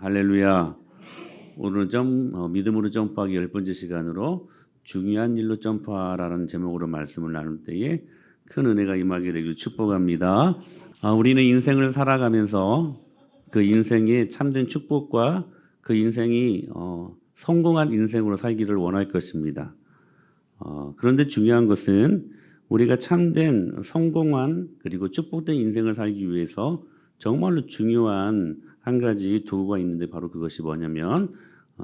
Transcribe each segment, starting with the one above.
할렐루야. 오늘은 믿음으로 점프하기 10번째 시간으로 중요한 일로 점프하라는 제목으로 말씀을 나눌 때에 큰 은혜가 임하게 되길 축복합니다. 우리는 인생을 살아가면서 그 인생의 참된 축복과 그 인생이 성공한 인생으로 살기를 원할 것입니다. 그런데 중요한 것은 우리가 참된 성공한 그리고 축복된 인생을 살기 위해서 정말로 중요한 한 가지 도구가 있는데 바로 그것이 뭐냐면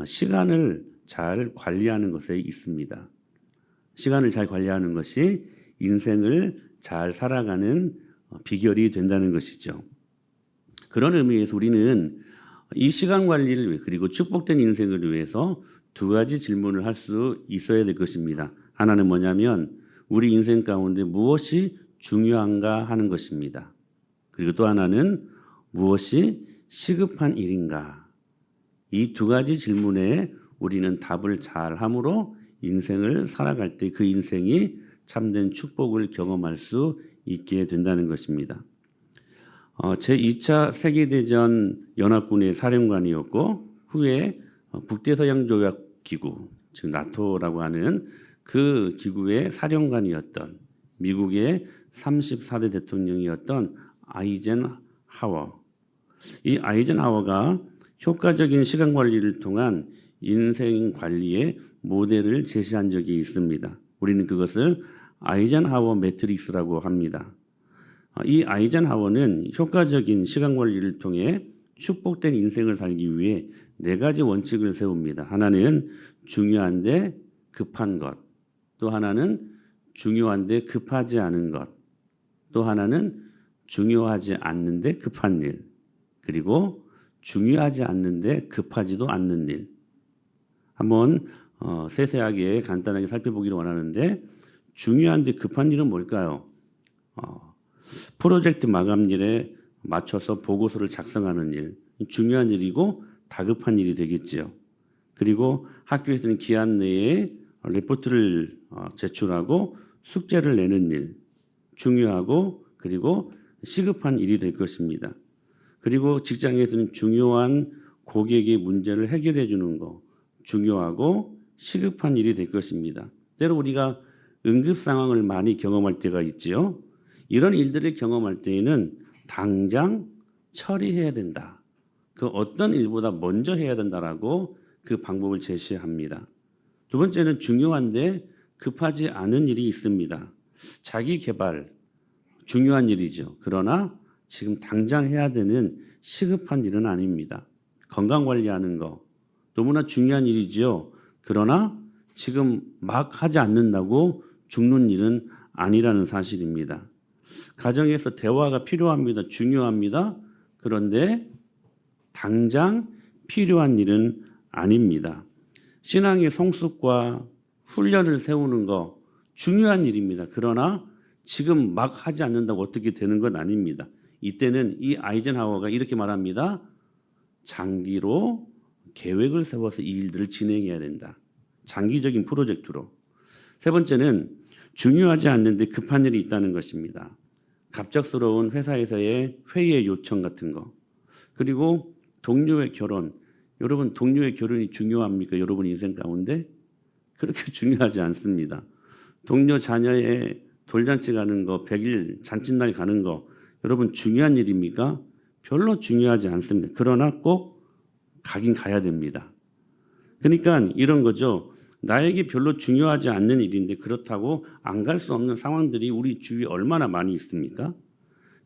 시간을 잘 관리하는 것에 있습니다. 시간을 잘 관리하는 것이 인생을 잘 살아가는 비결이 된다는 것이죠. 그런 의미에서 우리는 이 시간 관리를 위해 그리고 축복된 인생을 위해서 두 가지 질문을 할 수 있어야 될 것입니다. 하나는 뭐냐면 우리 인생 가운데 무엇이 중요한가 하는 것입니다. 그리고 또 하나는 무엇이 시급한 일인가? 이 두 가지 질문에 우리는 답을 잘 함으로 인생을 살아갈 때 그 인생이 참된 축복을 경험할 수 있게 된다는 것입니다. 제2차 세계대전 연합군의 사령관이었고 후에 북대서양조약기구, 즉 나토라고 하는 그 기구의 사령관이었던 미국의 34대 대통령이었던 아이젠하워. 이 아이젠하워가 효과적인 시간 관리를 통한 인생 관리의 모델을 제시한 적이 있습니다. 우리는 그것을 아이젠하워 매트릭스라고 합니다. 이 아이젠하워는 효과적인 시간 관리를 통해 축복된 인생을 살기 위해 네 가지 원칙을 세웁니다. 하나는 중요한데 급한 것, 또 하나는 중요한데 급하지 않은 것, 또 하나는 중요하지 않는데 급한 일, 그리고 중요하지 않는데 급하지도 않는 일. 한번 세세하게 간단하게 살펴보기를 원하는데 중요한데 급한 일은 뭘까요? 프로젝트 마감일에 맞춰서 보고서를 작성하는 일, 중요한 일이고 다급한 일이 되겠지요. 그리고 학교에서는 기한 내에 리포트를 제출하고 숙제를 내는 일, 중요하고 그리고 시급한 일이 될 것입니다. 그리고 직장에서는 중요한 고객의 문제를 해결해 주는 거, 중요하고 시급한 일이 될 것입니다. 때로 우리가 응급 상황을 많이 경험할 때가 있지요. 이런 일들을 경험할 때에는 당장 처리해야 된다. 그 어떤 일보다 먼저 해야 된다라고 그 방법을 제시합니다. 두 번째는 중요한데 급하지 않은 일이 있습니다. 자기 개발, 중요한 일이죠. 그러나 지금 당장 해야 되는 시급한 일은 아닙니다. 건강 관리하는 거 너무나 중요한 일이지요. 그러나 지금 막 하지 않는다고 죽는 일은 아니라는 사실입니다. 가정에서 대화가 필요합니다. 중요합니다. 그런데 당장 필요한 일은 아닙니다. 신앙의 성숙과 훈련을 세우는 거 중요한 일입니다. 그러나 지금 막 하지 않는다고 어떻게 되는 건 아닙니다. 이때는 이 아이젠하워가 이렇게 말합니다. 장기로 계획을 세워서 이 일들을 진행해야 된다. 장기적인 프로젝트로. 세 번째는 중요하지 않는데 급한 일이 있다는 것입니다. 갑작스러운 회사에서의 회의의 요청 같은 거. 그리고 동료의 결혼. 여러분 동료의 결혼이 중요합니까? 여러분 인생 가운데? 그렇게 중요하지 않습니다. 동료 자녀의 돌잔치 가는 거, 100일 잔칫날 가는 거 여러분 중요한 일입니까? 별로 중요하지 않습니다. 그러나 꼭 가긴 가야 됩니다. 그러니까 이런 거죠. 나에게 별로 중요하지 않는 일인데 그렇다고 안 갈 수 없는 상황들이 우리 주위에 얼마나 많이 있습니까?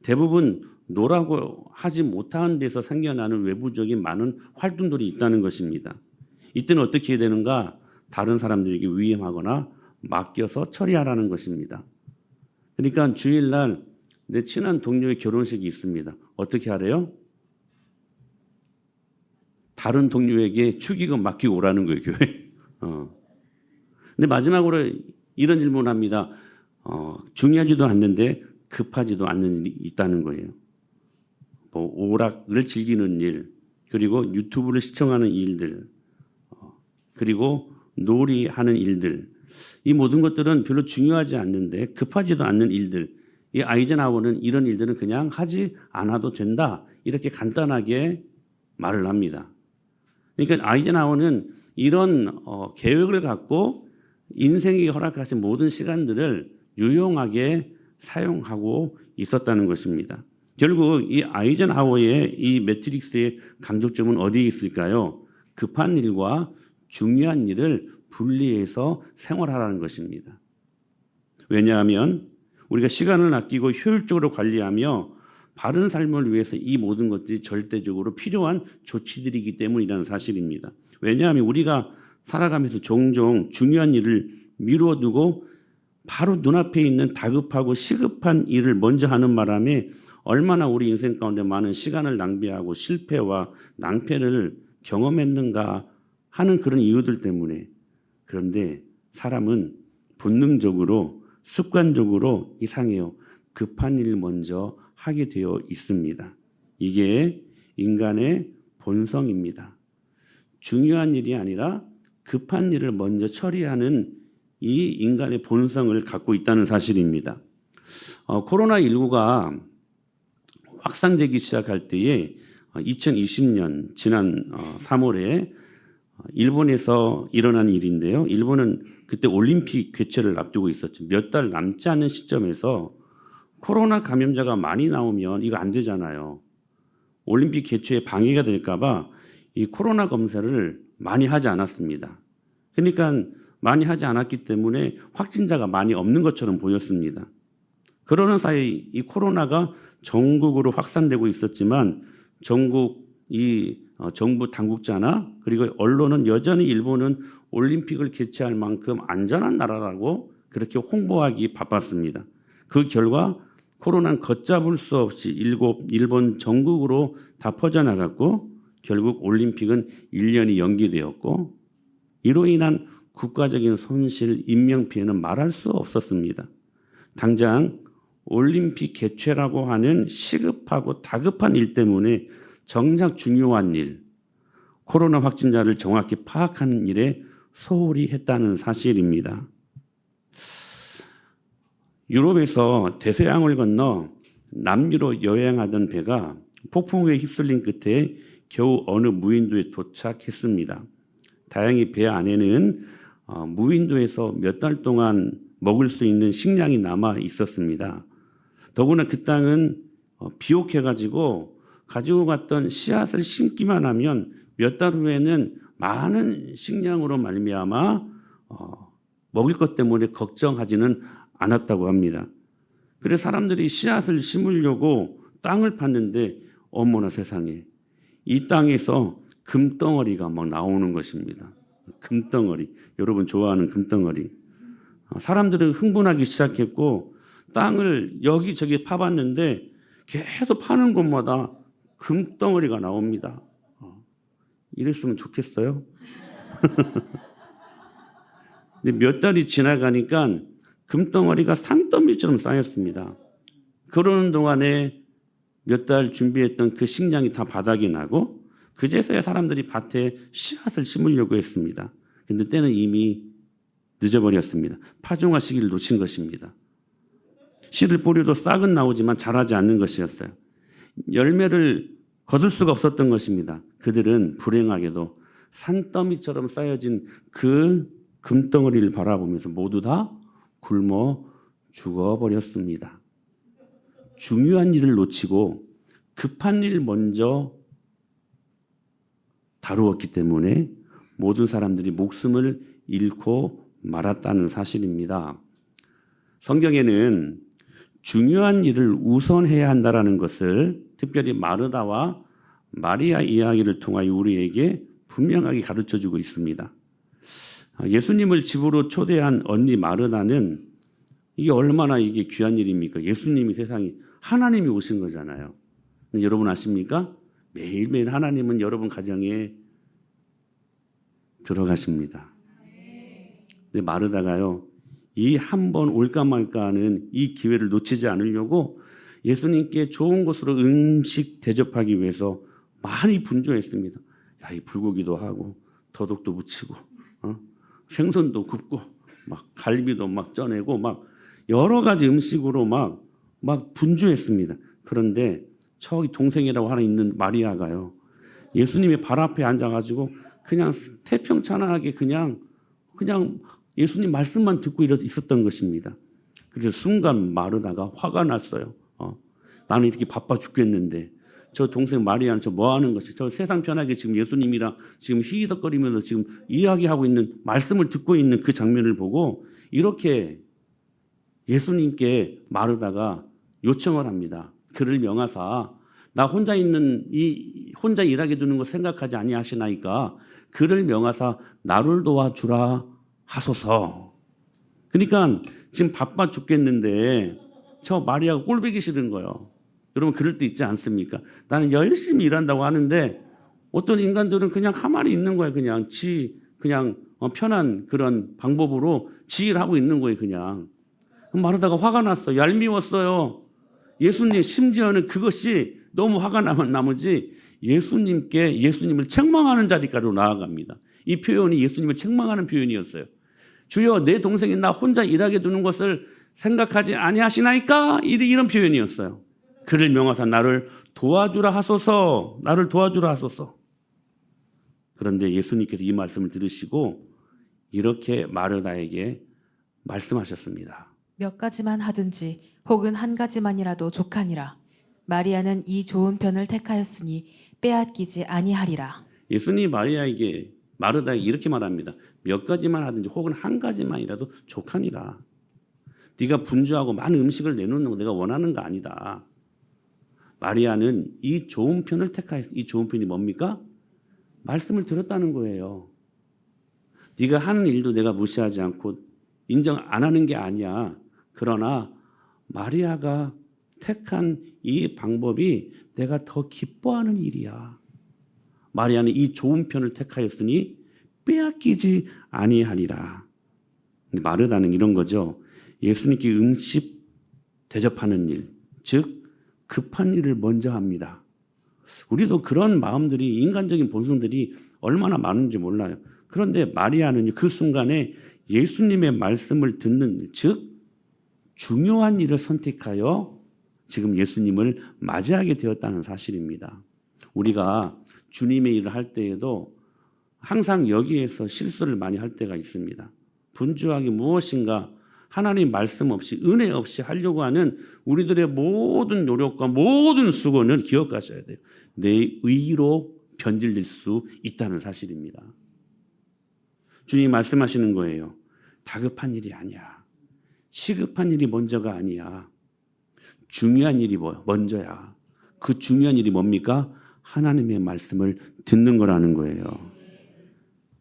대부분 노라고 하지 못하는 데서 생겨나는 외부적인 많은 활동들이 있다는 것입니다. 이때는 어떻게 해야 되는가? 다른 사람들에게 위임하거나 맡겨서 처리하라는 것입니다. 그러니까 주일날 내 친한 동료의 결혼식이 있습니다. 어떻게 하래요? 다른 동료에게 축의금 맡기고 오라는 거예요, 교회. 근데 마지막으로 이런 질문을 합니다. 중요하지도 않는데 급하지도 않는 일이 있다는 거예요. 뭐 오락을 즐기는 일, 그리고 유튜브를 시청하는 일들, 그리고 놀이하는 일들. 이 모든 것들은 별로 중요하지 않는데 급하지도 않는 일들. 이 아이젠하워는 이런 일들은 그냥 하지 않아도 된다. 이렇게 간단하게 말을 합니다. 그러니까 아이젠하워는 이런 계획을 갖고 인생이 허락하신 모든 시간들을 유용하게 사용하고 있었다는 것입니다. 결국 이 아이젠하워의 이 매트릭스의 강조점은 어디에 있을까요? 급한 일과 중요한 일을 분리해서 생활하라는 것입니다. 왜냐하면 우리가 시간을 아끼고 효율적으로 관리하며 바른 삶을 위해서 이 모든 것들이 절대적으로 필요한 조치들이기 때문이라는 사실입니다. 왜냐하면 우리가 살아가면서 종종 중요한 일을 미루어두고 바로 눈앞에 있는 다급하고 시급한 일을 먼저 하는 바람에 얼마나 우리 인생 가운데 많은 시간을 낭비하고 실패와 낭패를 경험했는가 하는 그런 이유들 때문에. 그런데 사람은 본능적으로 습관적으로 이상해요. 급한 일 먼저 하게 되어 있습니다. 이게 인간의 본성입니다. 중요한 일이 아니라 급한 일을 먼저 처리하는 이 인간의 본성을 갖고 있다는 사실입니다. 코로나19가 확산되기 시작할 때에 2020년 지난 3월에 일본에서 일어난 일인데요. 일본은 그때 올림픽 개최를 앞두고 있었죠. 몇 달 남지 않은 시점에서 코로나 감염자가 많이 나오면 이거 안 되잖아요. 올림픽 개최에 방해가 될까 봐 이 코로나 검사를 많이 하지 않았습니다. 그러니까 많이 하지 않았기 때문에 확진자가 많이 없는 것처럼 보였습니다. 그러는 사이 이 코로나가 전국으로 확산되고 있었지만 전국 정부 당국자나 그리고 언론은 여전히 일본은 올림픽을 개최할 만큼 안전한 나라라고 그렇게 홍보하기 바빴습니다. 그 결과 코로나는 걷잡을 수 없이 일본 전국으로 다 퍼져나갔고 결국 올림픽은 1년이 연기되었고 이로 인한 국가적인 손실, 인명피해는 말할 수 없었습니다. 당장 올림픽 개최라고 하는 시급하고 다급한 일 때문에 정작 중요한 일, 코로나 확진자를 정확히 파악하는 일에 소홀히 했다는 사실입니다. 유럽에서 대서양을 건너 남미로 여행하던 배가 폭풍우에 휩쓸린 끝에 겨우 어느 무인도에 도착했습니다. 다행히 배 안에는 무인도에서 몇 달 동안 먹을 수 있는 식량이 남아 있었습니다. 더구나 그 땅은 비옥해가지고 가지고 갔던 씨앗을 심기만 하면 몇 달 후에는 많은 식량으로 말미암아 먹을 것 때문에 걱정하지는 않았다고 합니다. 그래서 사람들이 씨앗을 심으려고 땅을 팠는데 어머나 세상에 이 땅에서 금덩어리가 막 나오는 것입니다. 금덩어리. 여러분 좋아하는 금덩어리. 사람들은 흥분하기 시작했고 땅을 여기저기 파봤는데 계속 파는 곳마다 금덩어리가 나옵니다. 이랬으면 좋겠어요. 근데 몇 달이 지나가니까 금덩어리가 산더미처럼 쌓였습니다. 그러는 동안에 몇 달 준비했던 그 식량이 다 바닥이 나고 그제서야 사람들이 밭에 씨앗을 심으려고 했습니다. 근데 때는 이미 늦어버렸습니다. 파종할 시기를 놓친 것입니다. 씨를 뿌려도 싹은 나오지만 자라지 않는 것이었어요. 열매를 거둘 수가 없었던 것입니다. 그들은 불행하게도 산더미처럼 쌓여진 그 금덩어리를 바라보면서 모두 다 굶어 죽어버렸습니다. 중요한 일을 놓치고 급한 일 먼저 다루었기 때문에 모든 사람들이 목숨을 잃고 말았다는 사실입니다. 성경에는 중요한 일을 우선해야 한다는 것을 특별히 마르다와 마리아 이야기를 통하여 우리에게 분명하게 가르쳐주고 있습니다. 예수님을 집으로 초대한 언니 마르다는 이게 얼마나 이게 귀한 일입니까? 예수님이 세상에 하나님이 오신 거잖아요. 여러분 아십니까? 매일매일 하나님은 여러분 가정에 들어가십니다. 근데 마르다가요, 이 한 번 올까 말까 하는 이 기회를 놓치지 않으려고 예수님께 좋은 곳으로 음식 대접하기 위해서 많이 분주했습니다. 야, 이 불고기도 하고 더덕도 무치고 생선도 굽고 막 갈비도 막 쪄내고 막 여러 가지 음식으로 막 분주했습니다. 그런데 저기 동생이라고 하나 있는 마리아가요, 예수님이 발 앞에 앉아가지고 그냥 태평찬하게 그냥 예수님 말씀만 듣고 있었던 것입니다. 그래서 순간 마르다가 화가 났어요. 나는 이렇게 바빠 죽겠는데 저 동생 마리아는 저 뭐 하는 것이, 저 세상 편하게 지금 예수님이랑 지금 희덕거리면서 지금 이야기하고 있는, 말씀을 듣고 있는 그 장면을 보고 이렇게 예수님께 마르다가 요청을 합니다. 그를 명하사 나 혼자 일하게 두는 거 생각하지 아니하시나이까 그를 명하사 나를 도와주라 하소서. 그러니까 지금 바빠 죽겠는데 저 마리아가 꼴보기 싫은 거예요. 여러분 그럴 때 있지 않습니까? 나는 열심히 일한다고 하는데 어떤 인간들은 그냥 가만히 있는 거예요. 그냥 편한 그런 방법으로 지 일하고 있는 거예요. 그냥. 마르다가 화가 났어요. 얄미웠어요. 예수님, 심지어는 그것이 너무 화가 나면 나머지 예수님을 책망하는 자리까지 나아갑니다. 이 표현이 예수님을 책망하는 표현이었어요. 주여, 내 동생이 나 혼자 일하게 두는 것을 생각하지 아니하시나이까? 이런 표현이었어요. 그를 명하사 나를 도와주라 하소서. 나를 도와주라 하소서. 그런데 예수님께서 이 말씀을 들으시고 이렇게 마르다에게 말씀하셨습니다. 몇 가지만 하든지 혹은 한 가지만이라도 족하니라. 마리아는 이 좋은 편을 택하였으니 빼앗기지 아니하리라. 예수님이 마르다에게 이렇게 말합니다. 몇 가지만 하든지 혹은 한 가지만이라도 족하니라. 네가 분주하고 많은 음식을 내놓는 거 내가 원하는 거 아니다. 마리아는 이 좋은 편을 택하였어. 이 좋은 편이 뭡니까? 말씀을 들었다는 거예요. 네가 하는 일도 내가 무시하지 않고 인정 안 하는 게 아니야. 그러나 마리아가 택한 이 방법이 내가 더 기뻐하는 일이야. 마리아는 이 좋은 편을 택하였으니 빼앗기지 아니하리라. 마르다는 이런 거죠. 예수님께 음식 대접하는 일, 즉 급한 일을 먼저 합니다. 우리도 그런 마음들이, 인간적인 본성들이 얼마나 많은지 몰라요. 그런데 마리아는 그 순간에 예수님의 말씀을 듣는 일, 즉 중요한 일을 선택하여 지금 예수님을 맞이하게 되었다는 사실입니다. 우리가 주님의 일을 할 때에도 항상 여기에서 실수를 많이 할 때가 있습니다. 분주하게 무엇인가 하나님 말씀 없이, 은혜 없이 하려고 하는 우리들의 모든 노력과 모든 수고는 기억하셔야 돼요. 내 의로 변질될 수 있다는 사실입니다. 주님이 말씀하시는 거예요. 다급한 일이 아니야. 시급한 일이 먼저가 아니야. 중요한 일이 먼저야. 그 중요한 일이 뭡니까? 하나님의 말씀을 듣는 거라는 거예요.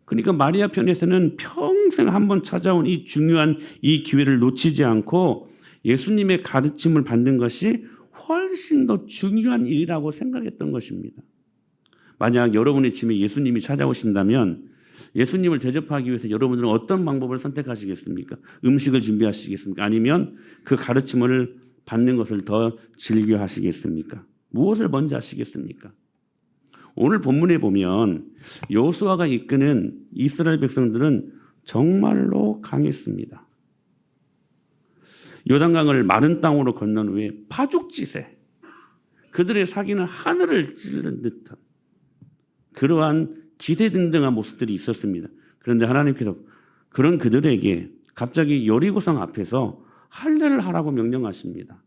그러니까 마리아 편에서는 평생 한번 찾아온 이 중요한 이 기회를 놓치지 않고 예수님의 가르침을 받는 것이 훨씬 더 중요한 일이라고 생각했던 것입니다. 만약 여러분의 집에 예수님이 찾아오신다면 예수님을 대접하기 위해서 여러분들은 어떤 방법을 선택하시겠습니까? 음식을 준비하시겠습니까? 아니면 그 가르침을 받는 것을 더 즐겨 하시겠습니까? 무엇을 먼저 하시겠습니까? 오늘 본문에 보면 여호수아가 이끄는 이스라엘 백성들은 정말로 강했습니다. 요단강을 마른 땅으로 건넌 후에 파죽지세, 그들의 사기는 하늘을 찌르는 듯한 그러한 기대등등한 모습들이 있었습니다. 그런데 하나님께서 그런 그들에게 갑자기 여리고성 앞에서 할례를 하라고 명령하십니다.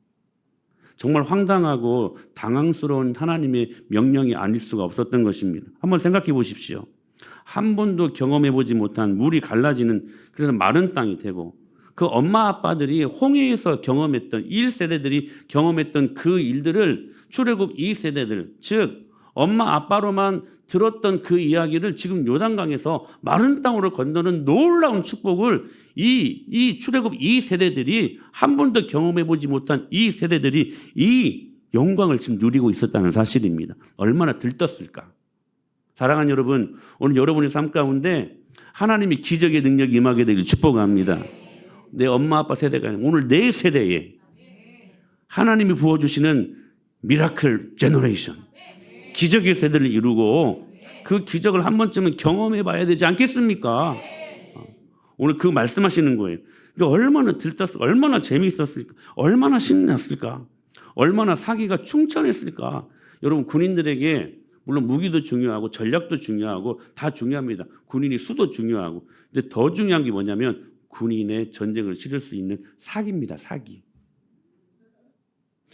정말 황당하고 당황스러운 하나님의 명령이 아닐 수가 없었던 것입니다. 한번 생각해 보십시오. 한 번도 경험해 보지 못한 물이 갈라지는, 그래서 마른 땅이 되고, 그 엄마 아빠들이 홍해에서 경험했던 1세대들이 경험했던 그 일들을 출애굽 2세대들, 즉 엄마 아빠로만 들었던 그 이야기를 지금 요단강에서 마른 땅으로 건너는 놀라운 축복을 이 출애굽 2세대들이 한 번도 경험해 보지 못한 이 세대들이 이 영광을 지금 누리고 있었다는 사실입니다. 얼마나 들떴을까? 사랑하는 여러분, 오늘 여러분의 삶 가운데 하나님이 기적의 능력이 임하게 되길 축복합니다. 내 엄마 아빠 세대가 아니라 오늘 내 세대에 하나님이 부어주시는 미라클 제너레이션, 기적의 세대를 이루고 그 기적을 한 번쯤은 경험해 봐야 되지 않겠습니까? 오늘 그 말씀하시는 거예요. 그러니까 얼마나 들떴을까, 얼마나 재미있었을까, 얼마나 신났을까, 얼마나 사기가 충천했을까. 여러분, 군인들에게 물론 무기도 중요하고 전략도 중요하고 다 중요합니다. 군인의 수도 중요하고. 근데 더 중요한 게 뭐냐면 군인의 전쟁을 치를 수 있는 사기입니다. 사기.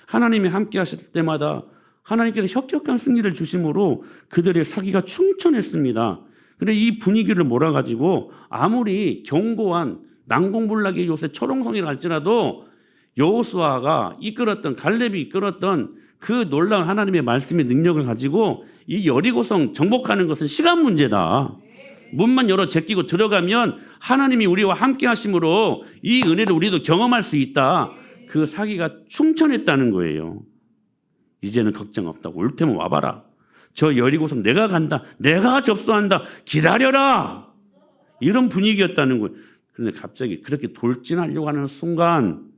하나님이 함께 하실 때마다 하나님께서 혁혁한 승리를 주심으로 그들의 사기가 충천했습니다. 그런데 이 분위기를 몰아가지고 아무리 견고한 난공불락의 요새 초롱성이라 할지라도 여호수아가 이끌었던 갈렙이 이끌었던 그 놀라운 하나님의 말씀의 능력을 가지고 이 여리고성 정복하는 것은 시간 문제다. 문만 열어 제끼고 들어가면 하나님이 우리와 함께 하심으로 이 은혜를 우리도 경험할 수 있다. 그 사기가 충천했다는 거예요. 이제는 걱정 없다. 올 테면 와봐라. 저 여리고성 내가 간다. 내가 접수한다. 기다려라. 이런 분위기였다는 거예요. 그런데 갑자기 그렇게 돌진하려고 하는 순간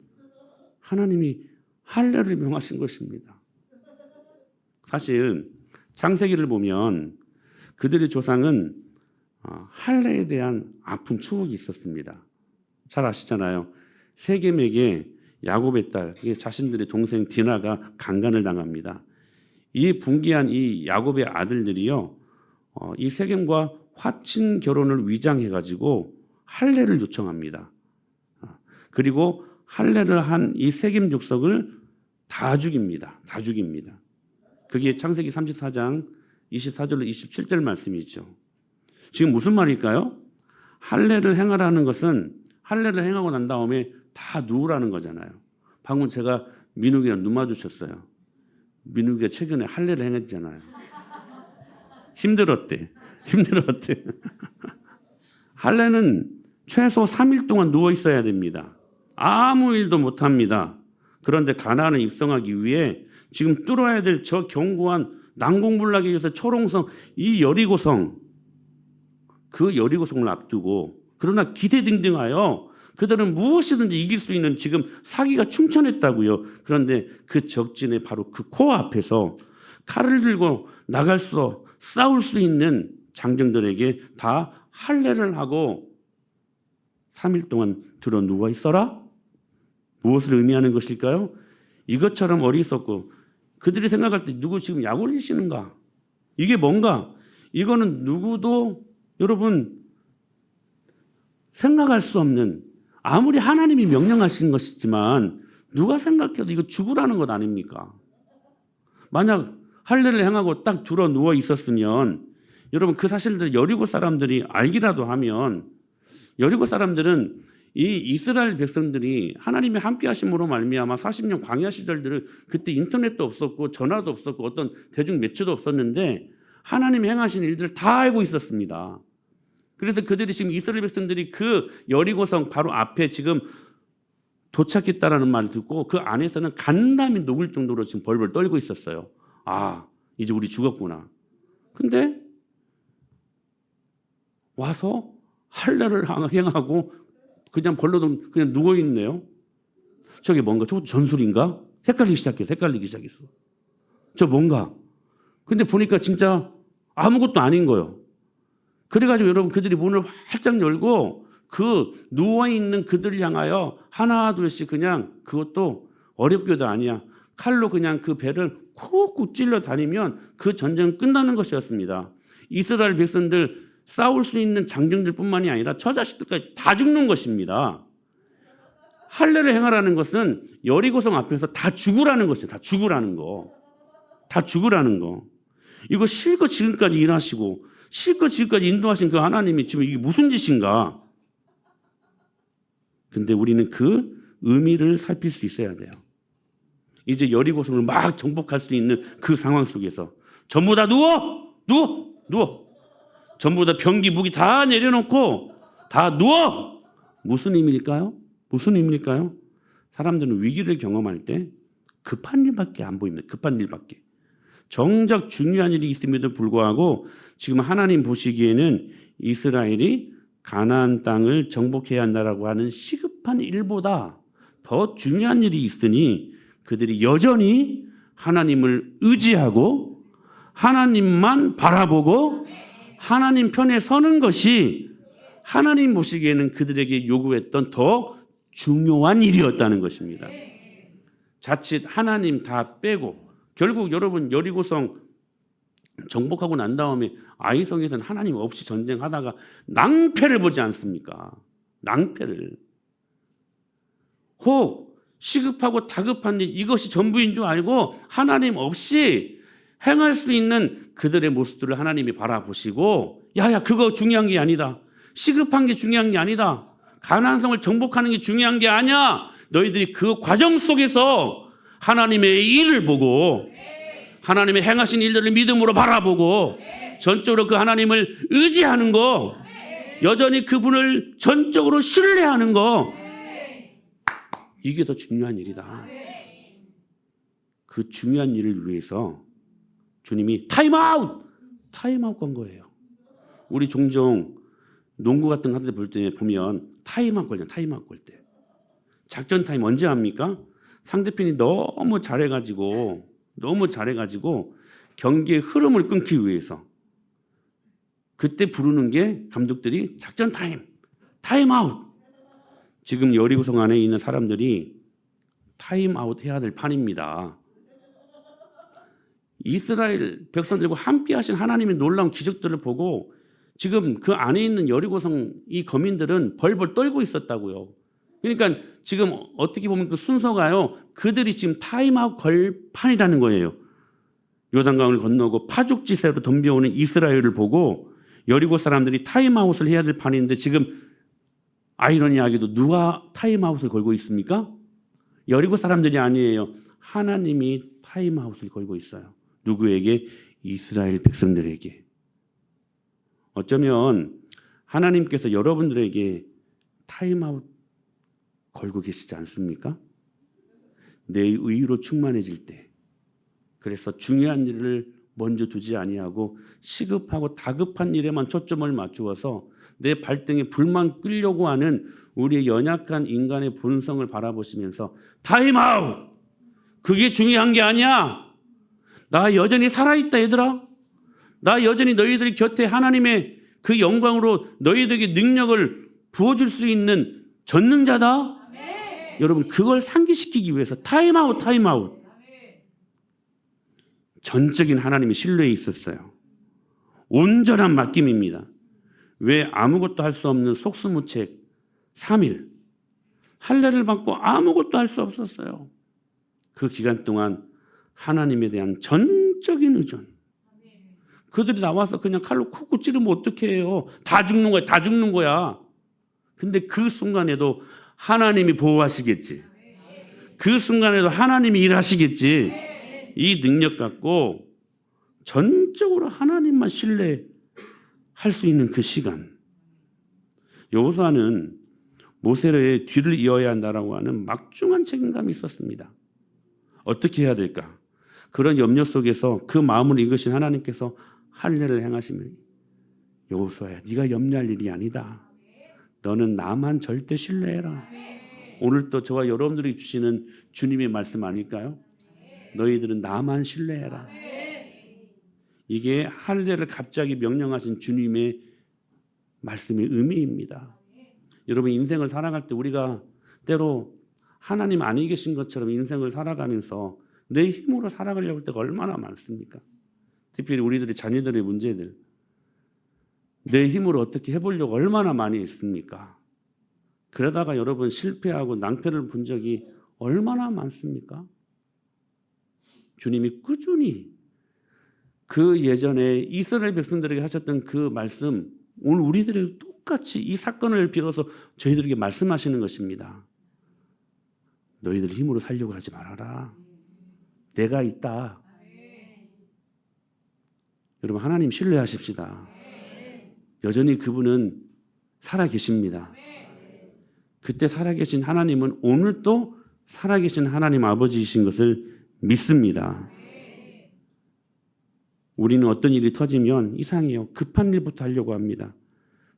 하나님이 할례를 명하신 것입니다. 사실 창세기를 보면 그들의 조상은 할례에 대한 아픈 추억이 있었습니다. 잘 아시잖아요. 세겜에게 야곱의 딸, 자신들의 동생 디나가 강간을 당합니다. 이 분기한 이 야곱의 아들들이요, 이 세겜과 화친 결혼을 위장해가지고 할례를 요청합니다. 그리고 할례를 한 이 세겜 족속을 다 죽입니다. 다 죽입니다. 그게 창세기 34장 24절로 27절 말씀이죠. 지금 무슨 말일까요? 할례를 행하라는 것은 할례를 행하고 난 다음에 다 누우라는 거잖아요. 방금 제가 민욱이랑 눈 마주쳤어요. 민욱이가 최근에 할례를 행했잖아요. 힘들었대. 할례는 최소 3일 동안 누워 있어야 됩니다. 아무 일도 못 합니다. 그런데 가나안에 입성하기 위해 지금 뚫어야 될 저 견고한 난공불락에 의해서 초롱성 이 여리고성, 그 여리고성을 앞두고 그러나 기대등등하여 그들은 무엇이든지 이길 수 있는 지금 사기가 충천했다고요. 그런데 그 적진의 바로 그 코앞에서 칼을 들고 나갈 수 싸울 수 있는 장정들에게 다 할례를 하고 3일 동안 들어 누워 있어라? 무엇을 의미하는 것일까요? 이것처럼 어리석고 그들이 생각할 때 누구 지금 약 올리시는가? 이게 뭔가? 이거는 누구도 여러분 생각할 수 없는, 아무리 하나님이 명령하신 것이지만 누가 생각해도 이거 죽으라는 것 아닙니까? 만약 할례를 행하고 딱 들어 누워 있었으면 여러분 그 사실들 여리고 사람들이 알기라도 하면, 여리고 사람들은 이 이스라엘 백성들이 하나님이 함께 하심으로 말미암아 40년 광야 시절들을, 그때 인터넷도 없었고 전화도 없었고 어떤 대중 매체도 없었는데 하나님이 행하신 일들을 다 알고 있었습니다. 그래서 그들이 지금 이스라엘 백성들이 그 여리고성 바로 앞에 지금 도착했다라는 말을 듣고 그 안에서는 간담이 녹을 정도로 지금 벌벌 떨고 있었어요. 아, 이제 우리 죽었구나. 근데 와서 할례를 행하고 그냥 벌러덩 그냥 누워 있네요. 저게 뭔가? 저거 전술인가? 헷갈리기 시작했어. 저 뭔가? 근데 보니까 진짜 아무것도 아닌 거예요. 그래가지고 여러분 그들이 문을 활짝 열고 그 누워있는 그들을 향하여 하나 둘씩 그냥, 그것도 어렵게도 아니야, 칼로 그냥 그 배를 쿡쿡 찔러 다니면 그 전쟁은 끝나는 것이었습니다. 이스라엘 백성들 싸울 수 있는 장정들뿐만이 아니라 처자식들까지 다 죽는 것입니다. 할례를 행하라는 것은 여리고성 앞에서 다 죽으라는 것이에요. 다 죽으라는 거. 이거 실컷 지금까지 일하시고 실컷 지금까지 인도하신 그 하나님이 지금 이게 무슨 짓인가? 근데 우리는 그 의미를 살필 수 있어야 돼요. 이제 여리고성을 막 정복할 수 있는 그 상황 속에서 전부 다 누워. 전부 다 병기 무기 다 내려놓고 다 누워. 무슨 의미일까요? 사람들은 위기를 경험할 때 급한 일밖에 안 보입니다. 정작 중요한 일이 있음에도 불구하고 지금 하나님 보시기에는 이스라엘이 가나안 땅을 정복해야 한다라고 하는 시급한 일보다 더 중요한 일이 있으니 그들이 여전히 하나님을 의지하고 하나님만 바라보고 하나님 편에 서는 것이 하나님 보시기에는 그들에게 요구했던 더 중요한 일이었다는 것입니다. 자칫 하나님 다 빼고 결국 여러분 여리고성 정복하고 난 다음에 아이성에서는 하나님 없이 전쟁하다가 낭패를 보지 않습니까? 낭패를. 혹 시급하고 다급한 일, 이것이 전부인 줄 알고 하나님 없이 행할 수 있는 그들의 모습들을 하나님이 바라보시고, 야야, 그거 중요한 게 아니다. 시급한 게 중요한 게 아니다. 가나안성을 정복하는 게 중요한 게 아니야. 너희들이 그 과정 속에서 하나님의 일을 보고 하나님의 행하신 일들을 믿음으로 바라보고 전적으로 그 하나님을 의지하는 거, 여전히 그분을 전적으로 신뢰하는 거, 이게 더 중요한 일이다. 그 중요한 일을 위해서 주님이 타임아웃 건 거예요. 우리 종종 농구 같은 거 할 때 볼 때 보면 타임아웃 걸려. 타임아웃 걸 때. 작전 타임 언제 합니까? 상대편이 너무 잘해가지고 경기의 흐름을 끊기 위해서 그때 부르는 게 감독들이 작전 타임아웃. 지금 여리고성 안에 있는 사람들이 타임아웃 해야 될 판입니다. 이스라엘 백성들과 함께 하신 하나님의 놀라운 기적들을 보고 지금 그 안에 있는 여리고성 이 거민들은 벌벌 떨고 있었다고요. 그러니까 지금 어떻게 보면 그 순서가요, 그들이 지금 타임아웃 걸 판이라는 거예요. 요단강을 건너고 파죽지세로 덤벼오는 이스라엘을 보고 여리고 사람들이 타임아웃을 해야 될 판인데, 지금 아이러니하게도 누가 타임아웃을 걸고 있습니까? 여리고 사람들이 아니에요. 하나님이 타임아웃을 걸고 있어요. 누구에게? 이스라엘 백성들에게. 어쩌면 하나님께서 여러분들에게 타임아웃 걸고 계시지 않습니까? 내 의로 충만해질 때, 그래서 중요한 일을 먼저 두지 아니하고 시급하고 다급한 일에만 초점을 맞추어서 내 발등에 불만 끌려고 하는 우리의 연약한 인간의 본성을 바라보시면서 타임아웃! 그게 중요한 게 아니야. 나 여전히 살아있다 얘들아. 나 여전히 너희들이 곁에 하나님의 그 영광으로 너희들에게 능력을 부어줄 수 있는 전능자다. 여러분, 그걸 상기시키기 위해서 타임아웃. 전적인 하나님의 신뢰에 있었어요. 온전한 맡김입니다. 왜 아무것도 할 수 없는 속수무책 3일 할례를 받고 아무것도 할 수 없었어요. 그 기간 동안 하나님에 대한 전적인 의존. 그들이 나와서 그냥 칼로 쿡쿡 찌르면 어떻게 해요? 다 죽는 거야. 근데 그 순간에도 하나님이 보호하시겠지. 그 순간에도 하나님이 일하시겠지. 이 능력 갖고 전적으로 하나님만 신뢰할 수 있는 그 시간. 여호수아는 모세의 뒤를 이어야 한다라고 하는 막중한 책임감이 있었습니다. 어떻게 해야 될까? 그런 염려 속에서 그 마음을 읽으신 하나님께서 할례를 행하시면, 여호수아야, 네가 염려할 일이 아니다. 너는 나만 절대 신뢰해라. 오늘 또 저와 여러분들이 주시는 주님의 말씀 아닐까요? 너희들은 나만 신뢰해라. 이게 할례를 갑자기 명령하신 주님의 말씀의 의미입니다. 여러분, 인생을 살아갈 때 우리가 때로 하나님 안에 계신 것처럼 인생을 살아가면서 내 힘으로 살아가려고 할 때가 얼마나 많습니까? 특별히 우리들의 자녀들의 문제들, 내 힘으로 어떻게 해보려고 얼마나 많이 있습니까? 그러다가 여러분 실패하고 낭패를 본 적이 얼마나 많습니까? 주님이 꾸준히 그 예전에 이스라엘 백성들에게 하셨던 그 말씀, 오늘 우리들에게 똑같이 이 사건을 빌어서 저희들에게 말씀하시는 것입니다. 너희들 힘으로 살려고 하지 말아라. 내가 있다. 여러분, 하나님 신뢰하십시다. 여전히 그분은 살아계십니다. 그때 살아계신 하나님은 오늘도 살아계신 하나님 아버지이신 것을 믿습니다. 우리는 어떤 일이 터지면 이상해요. 급한 일부터 하려고 합니다.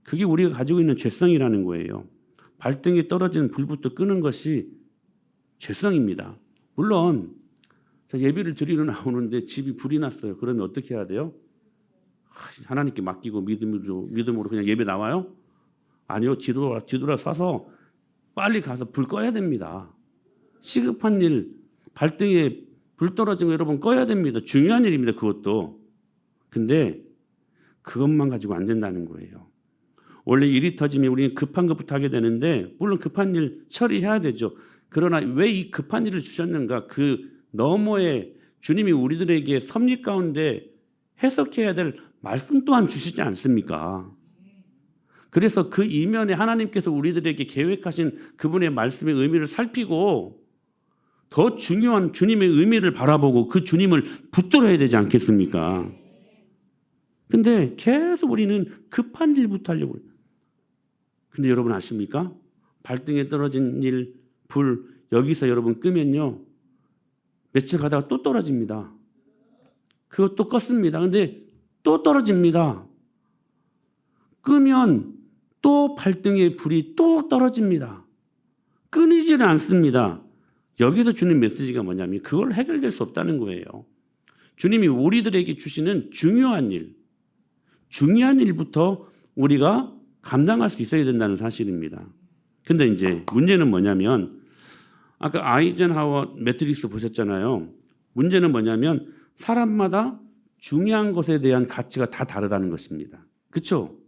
그게 우리가 가지고 있는 죄성이라는 거예요. 발등에 떨어지는 불부터 끄는 것이 죄성입니다. 물론 예배를 드리러 나오는데 집이 불이 났어요. 그러면 어떻게 해야 돼요? 하나님께 맡기고 믿음으로 그냥 예배 나와요? 아니요. 뒤돌아 서서 빨리 가서 불 꺼야 됩니다. 시급한 일, 발등에 불 떨어진 거 여러분 꺼야 됩니다. 중요한 일입니다. 그것도. 근데 그것만 가지고 안 된다는 거예요. 원래 일이 터지면 우리는 급한 것부터 하게 되는데 물론 급한 일 처리해야 되죠. 그러나 왜 이 급한 일을 주셨는가? 그 너머에 주님이 우리들에게 섭리 가운데 해석해야 될 말씀 또한 주시지 않습니까? 그래서 그 이면에 하나님께서 우리들에게 계획하신 그분의 말씀의 의미를 살피고 더 중요한 주님의 의미를 바라보고 그 주님을 붙들어야 되지 않겠습니까? 근데 계속 우리는 급한 일부터 하려고 해요. 근데 여러분 아십니까? 발등에 떨어진 일, 불 여기서 여러분 끄면요. 며칠 가다가 또 떨어집니다. 그거 또 껐습니다. 근데 또 떨어집니다. 끄면 또 발등에 불이 또 떨어집니다. 끊이지는 않습니다. 여기서 주는 메시지가 뭐냐면 그걸 해결될 수 없다는 거예요. 주님이 우리들에게 주시는 중요한 일부터 우리가 감당할 수 있어야 된다는 사실입니다. 근데 이제 문제는 뭐냐면 아까 아이젠하워 매트릭스 보셨잖아요. 문제는 뭐냐면 사람마다 중요한 것에 대한 가치가 다 다르다는 것입니다. 그렇죠?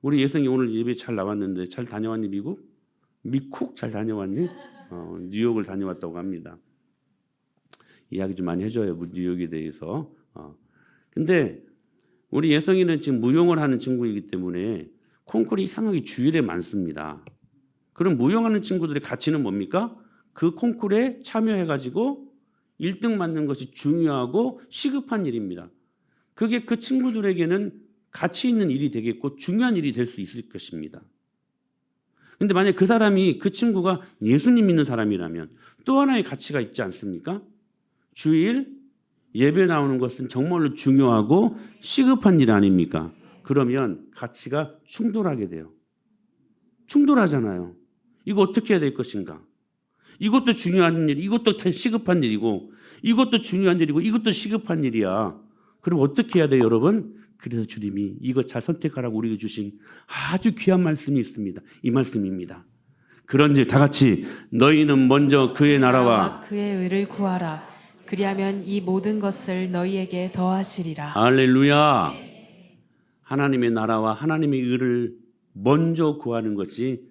우리 예성이 오늘 예배 잘 나왔는데 잘 다녀왔니 미국? 미쿡 잘 다녀왔니? 뉴욕을 다녀왔다고 합니다. 이야기 좀 많이 해줘요. 뉴욕에 대해서. 근데 우리 예성이는 지금 무용을 하는 친구이기 때문에 콩쿠르 이상하게 주일에 많습니다. 그럼 무용하는 친구들의 가치는 뭡니까? 그 콩쿠르에 참여해가지고 1등 맞는 것이 중요하고 시급한 일입니다. 그게 그 친구들에게는 가치 있는 일이 되겠고 중요한 일이 될 수 있을 것입니다. 근데 만약 그 사람이 그 친구가 예수님 믿는 사람이라면 또 하나의 가치가 있지 않습니까? 주일 예배 나오는 것은 정말로 중요하고 시급한 일 아닙니까? 그러면 가치가 충돌하게 돼요. 충돌하잖아요. 이거 어떻게 해야 될 것인가? 이것도 중요한 일, 이것도 시급한 일이고 이것도 중요한 일이고 이것도 시급한 일이야. 그럼 어떻게 해야 돼요, 여러분? 그래서 주님이 이것 잘 선택하라고 우리에게 주신 아주 귀한 말씀이 있습니다. 이 말씀입니다. 그런즉 다 같이 너희는 먼저 그의 나라와 그의 의를 구하라. 그리하면 이 모든 것을 너희에게 더하시리라. 할렐루야. 하나님의 나라와 하나님의 의를 먼저 구하는 것이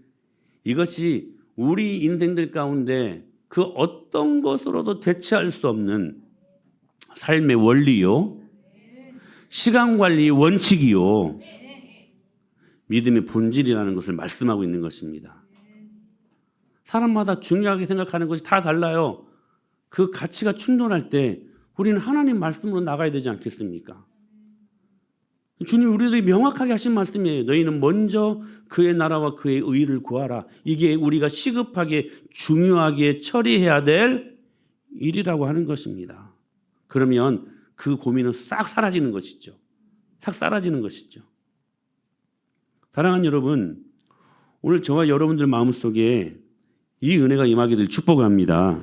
이것이 우리 인생들 가운데 그 어떤 것으로도 대체할 수 없는 삶의 원리요. 시간 관리 원칙이요. 믿음의 본질이라는 것을 말씀하고 있는 것입니다. 사람마다 중요하게 생각하는 것이 다 달라요. 그 가치가 충돌할 때 우리는 하나님 말씀으로 나가야 되지 않겠습니까? 주님 우리들이 명확하게 하신 말씀이에요. 너희는 먼저 그의 나라와 그의 의를 구하라. 이게 우리가 시급하게 중요하게 처리해야 될 일이라고 하는 것입니다. 그러면 그 고민은 싹 사라지는 것이죠. 싹 사라지는 것이죠. 사랑하는 여러분, 오늘 저와 여러분들 마음속에 이 은혜가 임하기를 축복합니다.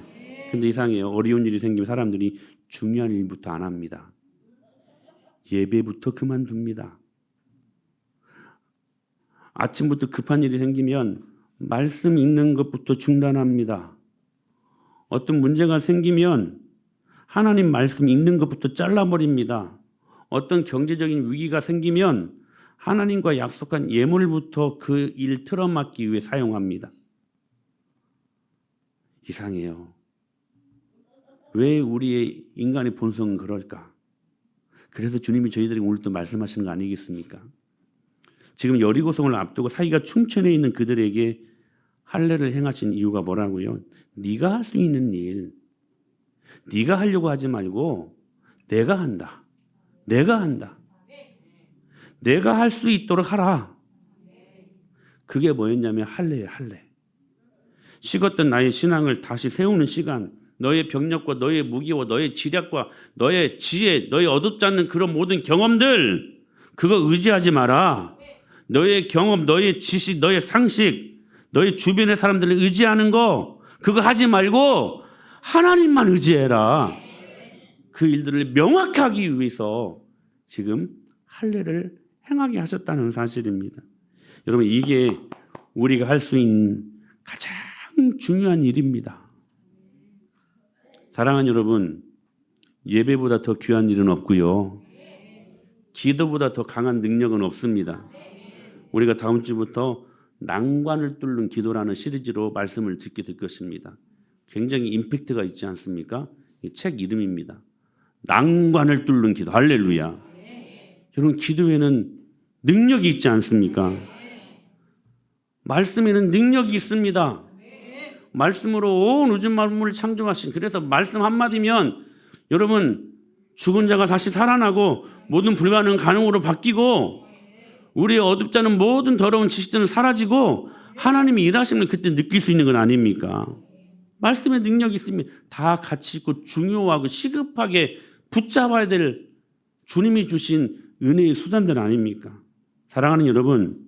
근데 이상해요. 어려운 일이 생기면 사람들이 중요한 일부터 안 합니다. 예배부터 그만둡니다. 아침부터 급한 일이 생기면 말씀 읽는 것부터 중단합니다. 어떤 문제가 생기면 하나님 말씀 읽는 것부터 잘라버립니다. 어떤 경제적인 위기가 생기면 하나님과 약속한 예물부터 그 일 틀어막기 위해 사용합니다. 이상해요. 왜 우리의 인간의 본성은 그럴까? 그래서 주님이 저희들에게 오늘 또 말씀하시는 거 아니겠습니까? 지금 여리고성을 앞두고 사기가 충천해 있는 그들에게 할례를 행하신 이유가 뭐라고요? 네가 할 수 있는 일, 네가 하려고 하지 말고 내가 한다. 내가 한다. 내가 할 수 있도록 하라. 그게 뭐였냐면 할례예요. 할례. 식었던 나의 신앙을 다시 세우는 시간, 너의 병력과 너의 무기와 너의 지략과 너의 지혜, 너의 어둡지 않는 그런 모든 경험들 그거 의지하지 마라. 너의 경험, 너의 지식, 너의 상식, 너의 주변의 사람들을 의지하는 거 그거 하지 말고 하나님만 의지해라. 그 일들을 명확하기 위해서 지금 할례를 행하게 하셨다는 사실입니다. 여러분 이게 우리가 할 수 있는 가장 중요한 일입니다. 사랑하는 여러분, 예배보다 더 귀한 일은 없고요. 기도보다 더 강한 능력은 없습니다. 우리가 다음 주부터 난관을 뚫는 기도라는 시리즈로 말씀을 듣게 될 것입니다. 굉장히 임팩트가 있지 않습니까? 이 책 이름입니다. 난관을 뚫는 기도. 할렐루야. 여러분, 기도에는 능력이 있지 않습니까? 말씀에는 능력이 있습니다. 말씀으로 온 우주 만물을 창조하신, 그래서 말씀 한마디면 여러분, 죽은 자가 다시 살아나고 모든 불가능은 가능으로 바뀌고 우리의 어둡다는 모든 더러운 지식들은 사라지고 하나님이 일하심을 그때 느낄 수 있는 건 아닙니까? 말씀의 능력이 있으면 다 가치 있고 중요하고 시급하게 붙잡아야 될 주님이 주신 은혜의 수단들 아닙니까? 사랑하는 여러분,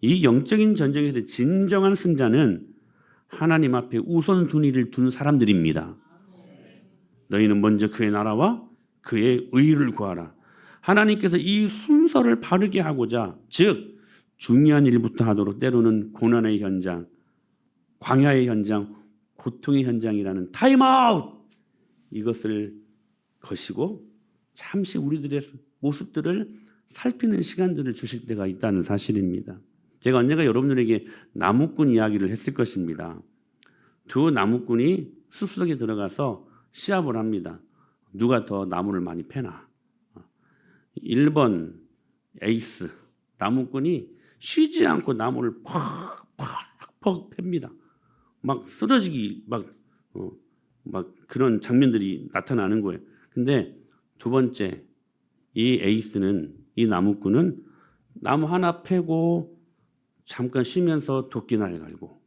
이 영적인 전쟁에서 진정한 승자는 하나님 앞에 우선순위를 두는 사람들입니다. 너희는 먼저 그의 나라와 그의 의를 구하라. 하나님께서 이 순서를 바르게 하고자, 즉 중요한 일부터 하도록 때로는 고난의 현장, 광야의 현장, 고통의 현장이라는 타임아웃, 이것을 거시고 잠시 우리들의 모습들을 살피는 시간들을 주실 때가 있다는 사실입니다. 제가 언젠가 여러분들에게 나무꾼 이야기를 했을 것입니다. 두 나무꾼이 숲속에 들어가서 시합을 합니다. 누가 더 나무를 많이 패나. 1번 에이스 나무꾼이 쉬지 않고 나무를 팍팍팍 팹니다. 막 쓰러지기 막 그런 장면들이 나타나는 거예요. 근데 두 번째 이 에이스는, 이 나무꾼은 나무 하나 패고 잠깐 쉬면서 도끼날 갈고,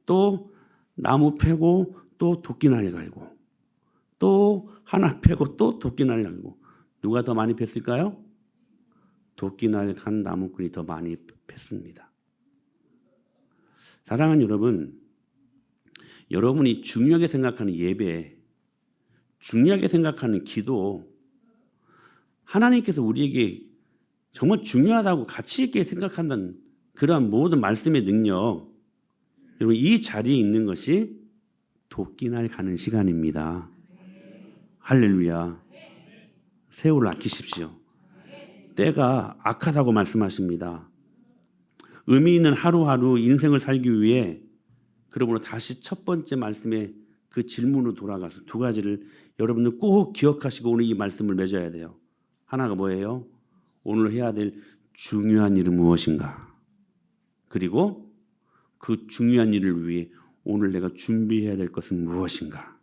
또 나무 패고 또 도끼날 갈고, 또 하나 패고 또 도끼날 갈고. 누가 더 많이 팼을까요? 도끼날 간 나무꾼이 더 많이 팼습니다. 사랑하는 여러분, 여러분이 중요하게 생각하는 예배, 중요하게 생각하는 기도, 하나님께서 우리에게 정말 중요하다고 가치 있게 생각한다는 그러한 모든 말씀의 능력, 여러분 이 자리에 있는 것이 도끼날 가는 시간입니다. 할렐루야. 세월을 아끼십시오. 때가 악하다고 말씀하십니다. 의미 있는 하루하루 인생을 살기 위해, 그러므로 다시 첫 번째 말씀의 그 질문으로 돌아가서 두 가지를 여러분들 꼭 기억하시고 오늘 이 말씀을 맺어야 돼요. 하나가 뭐예요? 오늘 해야 될 중요한 일은 무엇인가? 그리고 그 중요한 일을 위해 오늘 내가 준비해야 될 것은 무엇인가?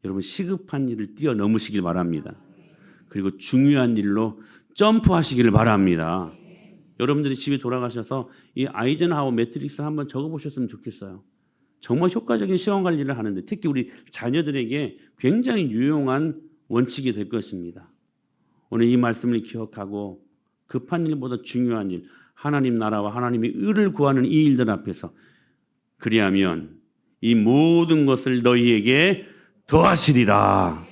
여러분 시급한 일을 뛰어넘으시길 바랍니다. 그리고 중요한 일로 점프하시기를 바랍니다. 여러분들이 집에 돌아가셔서 이 아이젠하워 매트릭스 한번 적어보셨으면 좋겠어요. 정말 효과적인 시험 관리를 하는데 특히 우리 자녀들에게 굉장히 유용한 원칙이 될 것입니다. 오늘 이 말씀을 기억하고 급한 일보다 중요한 일, 하나님 나라와 하나님의 의를 구하는 이 일들 앞에서, 그리하면 이 모든 것을 너희에게 더하시리라.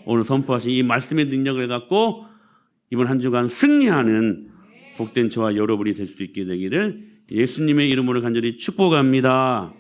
오늘 선포하신 이 말씀의 능력을 갖고 이번 한 주간 승리하는 복된 저와 여러분이 될 수 있게 되기를 예수님의 이름으로 간절히 축복합니다.